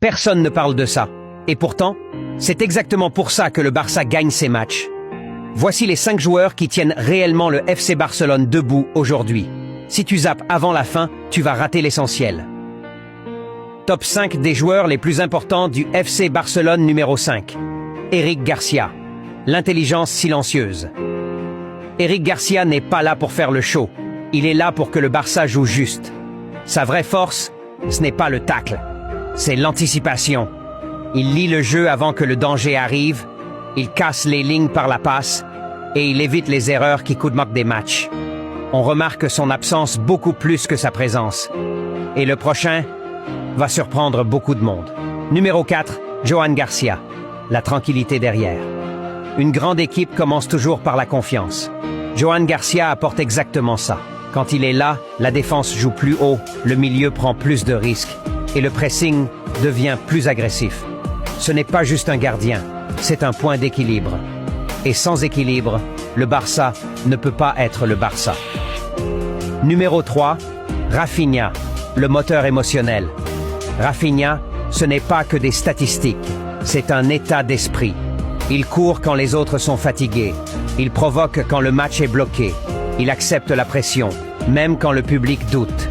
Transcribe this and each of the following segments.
Personne ne parle de ça. Et pourtant, c'est exactement pour ça que le Barça gagne ses matchs. Voici les 5 joueurs qui tiennent réellement le FC Barcelone debout aujourd'hui. Si tu zappes avant la fin, tu vas rater l'essentiel. Top 5 des joueurs les plus importants du FC Barcelone numéro 5. Eric Garcia. L'intelligence silencieuse. Eric Garcia n'est pas là pour faire le show. Il est là pour que le Barça joue juste. Sa vraie force, ce n'est pas le tacle, c'est l'anticipation. Il lit le jeu avant que le danger arrive, il casse les lignes par la passe et il évite les erreurs qui coûtent des matchs. On remarque son absence beaucoup plus que sa présence. Et le prochain va surprendre beaucoup de monde. Numéro 4, Johan Garcia. La tranquillité derrière. Une grande équipe commence toujours par la confiance. Johan Garcia apporte exactement ça. Quand il est là, la défense joue plus haut, le milieu prend plus de risques et le pressing devient plus agressif. Ce n'est pas juste un gardien, c'est un point d'équilibre. Et sans équilibre, le Barça ne peut pas être le Barça. Numéro 3, Rafinha, le moteur émotionnel. Rafinha, ce n'est pas que des statistiques, c'est un état d'esprit. Il court quand les autres sont fatigués, il provoque quand le match est bloqué, il accepte la pression, même quand le public doute.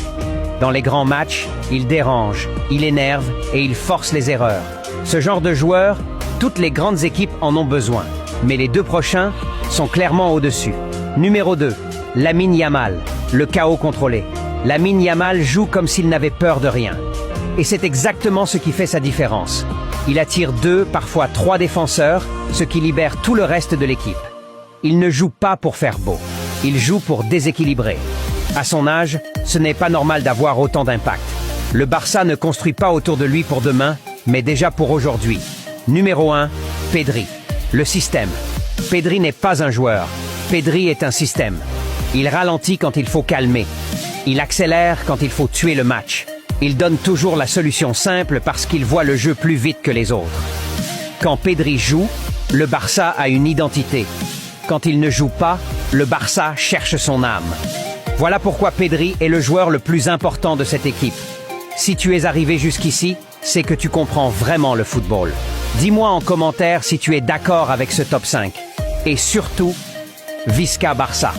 Dans les grands matchs, il dérange, il énerve et il force les erreurs. Ce genre de joueur, toutes les grandes équipes en ont besoin, mais les 2 prochains sont clairement au-dessus. Numéro 2, Lamine Yamal, le chaos contrôlé. Lamine Yamal joue comme s'il n'avait peur de rien. Et c'est exactement ce qui fait sa différence. Il attire 2, parfois 3 défenseurs, ce qui libère tout le reste de l'équipe. Il ne joue pas pour faire beau, il joue pour déséquilibrer. À son âge, ce n'est pas normal d'avoir autant d'impact. Le Barça ne construit pas autour de lui pour demain, mais déjà pour aujourd'hui. Numéro 1, Pedri, le système. Pedri n'est pas un joueur, Pedri est un système. Il ralentit quand il faut calmer. Il accélère quand il faut tuer le match. Il donne toujours la solution simple parce qu'il voit le jeu plus vite que les autres. Quand Pedri joue, le Barça a une identité. Quand il ne joue pas, le Barça cherche son âme. Voilà pourquoi Pedri est le joueur le plus important de cette équipe. Si tu es arrivé jusqu'ici, c'est que tu comprends vraiment le football. Dis-moi en commentaire si tu es d'accord avec ce top 5. Et surtout, Visca Barça.